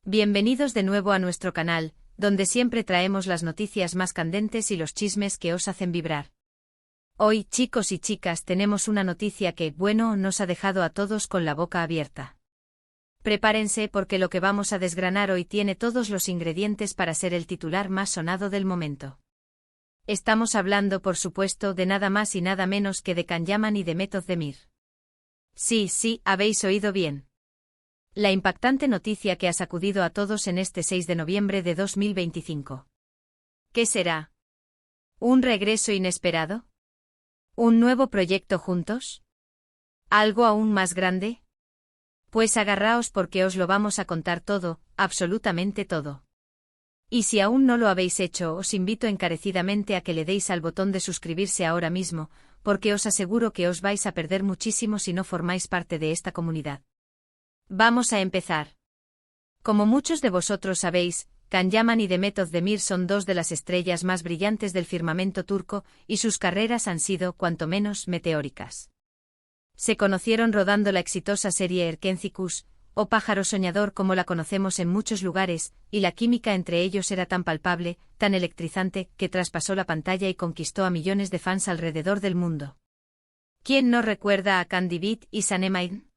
Bienvenidos de nuevo a nuestro canal, donde siempre traemos las noticias más candentes y los chismes que os hacen vibrar. Hoy, chicos y chicas, tenemos una noticia que, bueno, nos ha dejado a todos con la boca abierta. Prepárense porque lo que vamos a desgranar hoy tiene todos los ingredientes para ser el titular más sonado del momento. Estamos hablando, por supuesto, de nada más y nada menos que de Can Yaman y de Meth Özdemir. Sí, habéis oído bien. La impactante noticia que ha sacudido a todos en este 6 de noviembre de 2025. ¿Qué será? ¿Un regreso inesperado? ¿Un nuevo proyecto juntos? ¿Algo aún más grande? Pues agarraos porque os lo vamos a contar todo, absolutamente todo. Y si aún no lo habéis hecho, os invito encarecidamente a que le deis al botón de suscribirse ahora mismo, porque os aseguro que os vais a perder muchísimo si no formáis parte de esta comunidad. Vamos a empezar. Como muchos de vosotros sabéis, Can Yaman y Meth Özdemir son dos de las estrellas más brillantes del firmamento turco, y sus carreras han sido, cuanto menos, meteóricas. Se conocieron rodando la exitosa serie Erkenci Kuş, o Pájaro Soñador como la conocemos en muchos lugares, y la química entre ellos era tan palpable, tan electrizante, que traspasó la pantalla y conquistó a millones de fans alrededor del mundo. ¿Quién no recuerda a Candy Beat y Sanem Aydin?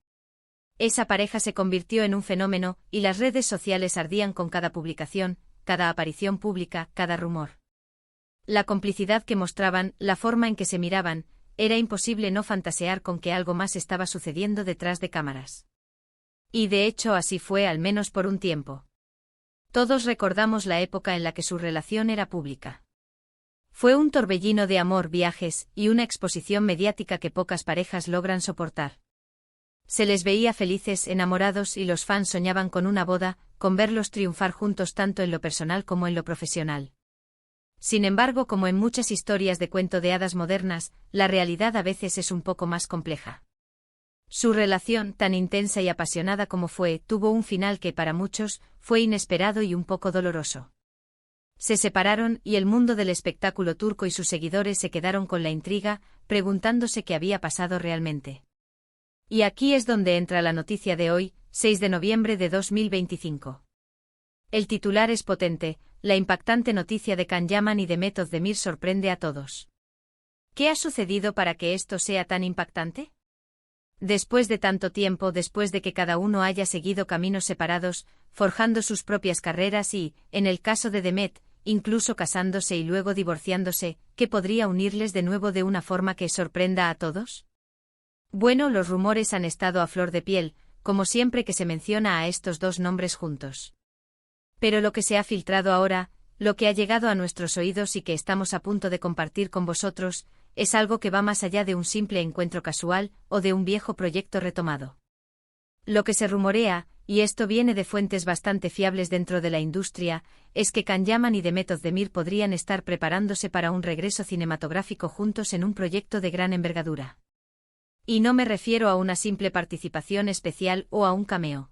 Esa pareja se convirtió en un fenómeno, y las redes sociales ardían con cada publicación, cada aparición pública, cada rumor. La complicidad que mostraban, la forma en que se miraban, era imposible no fantasear con que algo más estaba sucediendo detrás de cámaras. Y de hecho así fue al menos por un tiempo. Todos recordamos la época en la que su relación era pública. Fue un torbellino de amor, viajes, y una exposición mediática que pocas parejas logran soportar. Se les veía felices, enamorados y los fans soñaban con una boda, con verlos triunfar juntos tanto en lo personal como en lo profesional. Sin embargo, como en muchas historias de cuento de hadas modernas, la realidad a veces es un poco más compleja. Su relación, tan intensa y apasionada como fue, tuvo un final que para muchos fue inesperado y un poco doloroso. Se separaron y el mundo del espectáculo turco y sus seguidores se quedaron con la intriga, preguntándose qué había pasado realmente. Y aquí es donde entra la noticia de hoy, 6 de noviembre de 2025. El titular es potente, la impactante noticia de Can Yaman y de Meth Özdemir sorprende a todos. ¿Qué ha sucedido para que esto sea tan impactante? Después de tanto tiempo, después de que cada uno haya seguido caminos separados, forjando sus propias carreras y, en el caso de Meth, incluso casándose y luego divorciándose, ¿qué podría unirles de nuevo de una forma que sorprenda a todos? Bueno, los rumores han estado a flor de piel, como siempre que se menciona a estos dos nombres juntos. Pero lo que se ha filtrado ahora, lo que ha llegado a nuestros oídos y que estamos a punto de compartir con vosotros, es algo que va más allá de un simple encuentro casual o de un viejo proyecto retomado. Lo que se rumorea, y esto viene de fuentes bastante fiables dentro de la industria, es que Can Yaman y Meth Özdemir podrían estar preparándose para un regreso cinematográfico juntos en un proyecto de gran envergadura. Y no me refiero a una simple participación especial o a un cameo.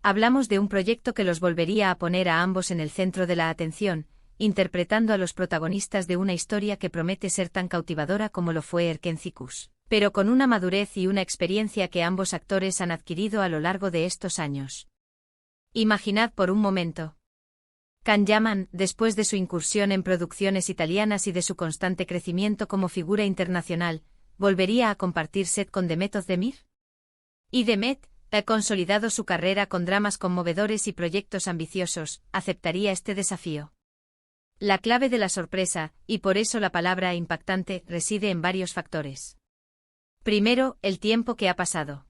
Hablamos de un proyecto que los volvería a poner a ambos en el centro de la atención, interpretando a los protagonistas de una historia que promete ser tan cautivadora como lo fue Erkenci Kuş, pero con una madurez y una experiencia que ambos actores han adquirido a lo largo de estos años. Imaginad por un momento. Can Yaman, después de su incursión en producciones italianas y de su constante crecimiento como figura internacional, ¿volvería a compartir set con Meth Özdemir? Y Meth, ha consolidado su carrera con dramas conmovedores y proyectos ambiciosos, ¿aceptaría este desafío? La clave de la sorpresa, y por eso la palabra impactante, reside en varios factores. Primero, el tiempo que ha pasado.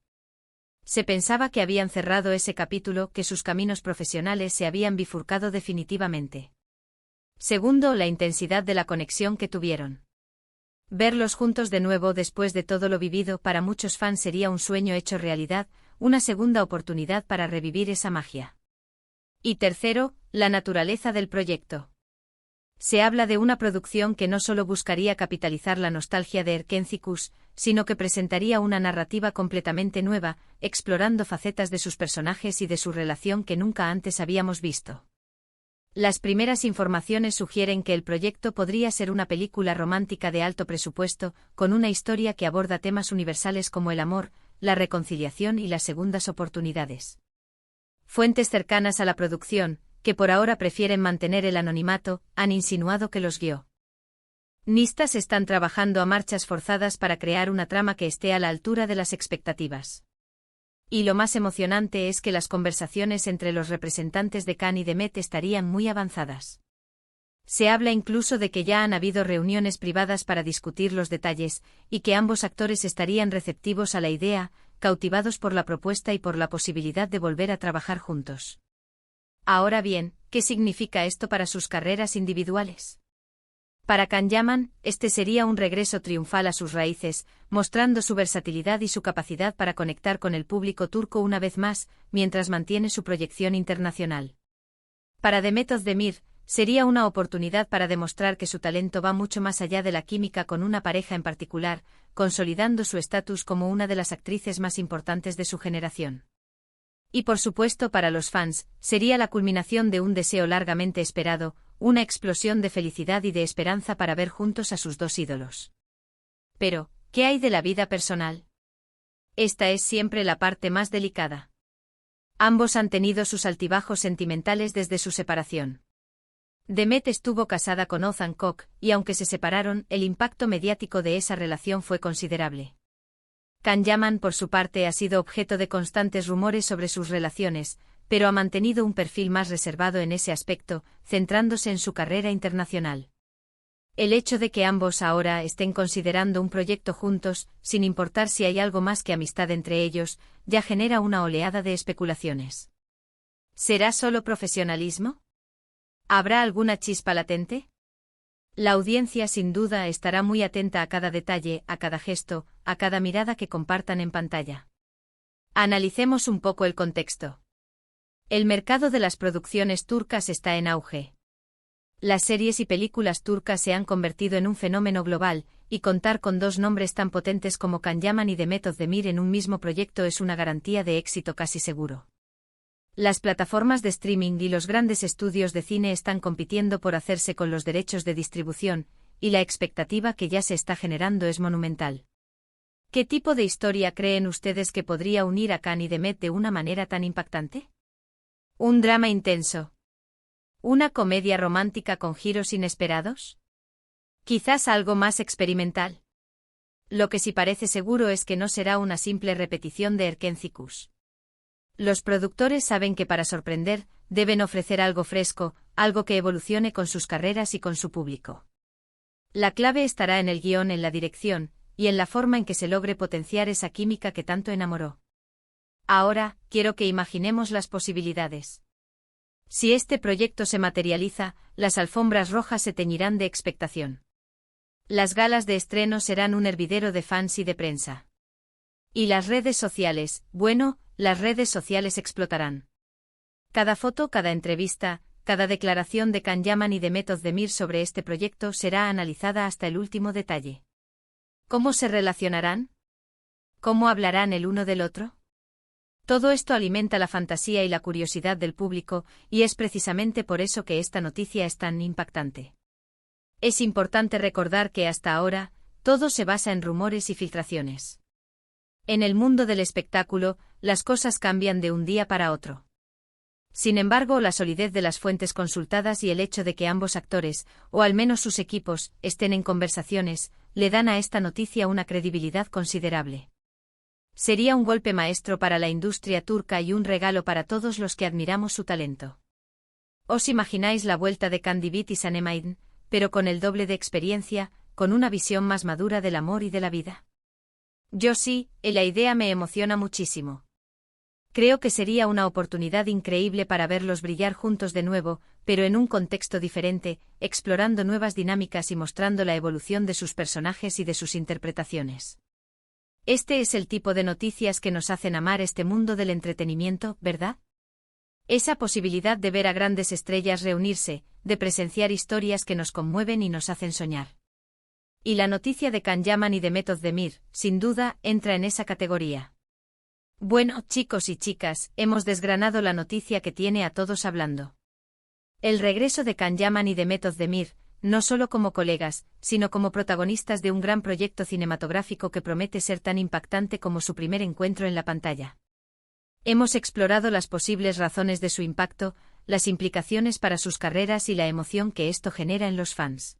Se pensaba que habían cerrado ese capítulo, que sus caminos profesionales se habían bifurcado definitivamente. Segundo, la intensidad de la conexión que tuvieron. Verlos juntos de nuevo después de todo lo vivido para muchos fans sería un sueño hecho realidad, una segunda oportunidad para revivir esa magia. Y tercero, la naturaleza del proyecto. Se habla de una producción que no solo buscaría capitalizar la nostalgia de Erkenci Kuş, sino que presentaría una narrativa completamente nueva, explorando facetas de sus personajes y de su relación que nunca antes habíamos visto. Las primeras informaciones sugieren que el proyecto podría ser una película romántica de alto presupuesto, con una historia que aborda temas universales como el amor, la reconciliación y las segundas oportunidades. Fuentes cercanas a la producción, que por ahora prefieren mantener el anonimato, han insinuado que los guionistas están trabajando a marchas forzadas para crear una trama que esté a la altura de las expectativas. Y lo más emocionante es que las conversaciones entre los representantes de Khan y Demet estarían muy avanzadas. Se habla incluso de que ya han habido reuniones privadas para discutir los detalles, y que ambos actores estarían receptivos a la idea, cautivados por la propuesta y por la posibilidad de volver a trabajar juntos. Ahora bien, ¿qué significa esto para sus carreras individuales? Para Can Yaman, este sería un regreso triunfal a sus raíces, mostrando su versatilidad y su capacidad para conectar con el público turco una vez más, mientras mantiene su proyección internacional. Para Demet Özdemir, sería una oportunidad para demostrar que su talento va mucho más allá de la química con una pareja en particular, consolidando su estatus como una de las actrices más importantes de su generación. Y por supuesto para los fans, sería la culminación de un deseo largamente esperado, una explosión de felicidad y de esperanza para ver juntos a sus dos ídolos. Pero, ¿qué hay de la vida personal? Esta es siempre la parte más delicada. Ambos han tenido sus altibajos sentimentales desde su separación. Demet estuvo casada con Ozan Koç, y aunque se separaron, el impacto mediático de esa relación fue considerable. Can Yaman, por su parte, ha sido objeto de constantes rumores sobre sus relaciones, pero ha mantenido un perfil más reservado en ese aspecto, centrándose en su carrera internacional. El hecho de que ambos ahora estén considerando un proyecto juntos, sin importar si hay algo más que amistad entre ellos, ya genera una oleada de especulaciones. ¿Será solo profesionalismo? ¿Habrá alguna chispa latente? La audiencia sin duda estará muy atenta a cada detalle, a cada gesto, a cada mirada que compartan en pantalla. Analicemos un poco el contexto. El mercado de las producciones turcas está en auge. Las series y películas turcas se han convertido en un fenómeno global, y contar con dos nombres tan potentes como Can Yaman y Demet Özdemir en un mismo proyecto es una garantía de éxito casi seguro. Las plataformas de streaming y los grandes estudios de cine están compitiendo por hacerse con los derechos de distribución, y la expectativa que ya se está generando es monumental. ¿Qué tipo de historia creen ustedes que podría unir a Can y Demet de una manera tan impactante? ¿Un drama intenso? ¿Una comedia romántica con giros inesperados? ¿Quizás algo más experimental? Lo que sí parece seguro es que no será una simple repetición de Erkenci. Los productores saben que para sorprender, deben ofrecer algo fresco, algo que evolucione con sus carreras y con su público. La clave estará en el guión, en la dirección, y en la forma en que se logre potenciar esa química que tanto enamoró. Ahora, quiero que imaginemos las posibilidades. Si este proyecto se materializa, las alfombras rojas se teñirán de expectación. Las galas de estreno serán un hervidero de fans y de prensa. Y las redes sociales, bueno, las redes sociales explotarán. Cada foto, cada entrevista, cada declaración de Can Yaman y Demet Özdemir sobre este proyecto será analizada hasta el último detalle. ¿Cómo se relacionarán? ¿Cómo hablarán el uno del otro? Todo esto alimenta la fantasía y la curiosidad del público, y es precisamente por eso que esta noticia es tan impactante. Es importante recordar que hasta ahora, todo se basa en rumores y filtraciones. En el mundo del espectáculo, las cosas cambian de un día para otro. Sin embargo, la solidez de las fuentes consultadas y el hecho de que ambos actores, o al menos sus equipos, estén en conversaciones, le dan a esta noticia una credibilidad considerable. Sería un golpe maestro para la industria turca y un regalo para todos los que admiramos su talento. ¿Os imagináis la vuelta de Can Divit y Sanem Aydin, pero con el doble de experiencia, con una visión más madura del amor y de la vida? Yo sí, la idea me emociona muchísimo. Creo que sería una oportunidad increíble para verlos brillar juntos de nuevo, pero en un contexto diferente, explorando nuevas dinámicas y mostrando la evolución de sus personajes y de sus interpretaciones. Este es el tipo de noticias que nos hacen amar este mundo del entretenimiento, ¿verdad? Esa posibilidad de ver a grandes estrellas reunirse, de presenciar historias que nos conmueven y nos hacen soñar. Y la noticia de Can Yaman y Demet Özdemir, sin duda, entra en esa categoría. Bueno, chicos y chicas, hemos desgranado la noticia que tiene a todos hablando. El regreso de Can Yaman y Demet Özdemir, no solo como colegas, sino como protagonistas de un gran proyecto cinematográfico que promete ser tan impactante como su primer encuentro en la pantalla. Hemos explorado las posibles razones de su impacto, las implicaciones para sus carreras y la emoción que esto genera en los fans.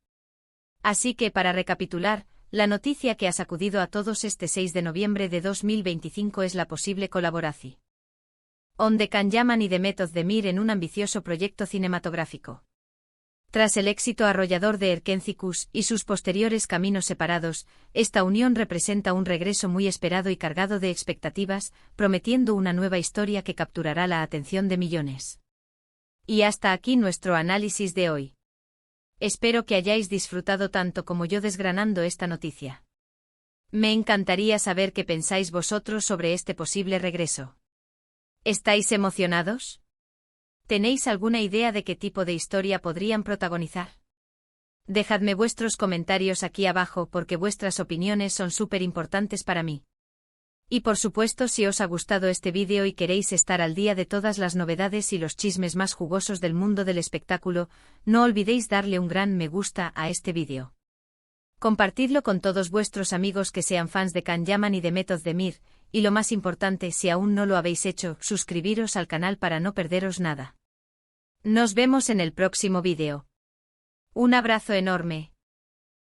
Así que, para recapitular, la noticia que ha sacudido a todos este 6 de noviembre de 2025 es la posible colaboración de Can Yaman y Demet Özdemir en un ambicioso proyecto cinematográfico. Tras el éxito arrollador de Erkenciküs y sus posteriores caminos separados, esta unión representa un regreso muy esperado y cargado de expectativas, prometiendo una nueva historia que capturará la atención de millones. Y hasta aquí nuestro análisis de hoy. Espero que hayáis disfrutado tanto como yo desgranando esta noticia. Me encantaría saber qué pensáis vosotros sobre este posible regreso. ¿Estáis emocionados? ¿Tenéis alguna idea de qué tipo de historia podrían protagonizar? Dejadme vuestros comentarios aquí abajo porque vuestras opiniones son súper importantes para mí. Y por supuesto, si os ha gustado este vídeo y queréis estar al día de todas las novedades y los chismes más jugosos del mundo del espectáculo, no olvidéis darle un gran me gusta a este vídeo. Compartidlo con todos vuestros amigos que sean fans de Can Yaman y Demet Özdemir, y lo más importante, si aún no lo habéis hecho, suscribiros al canal para no perderos nada. Nos vemos en el próximo vídeo. Un abrazo enorme.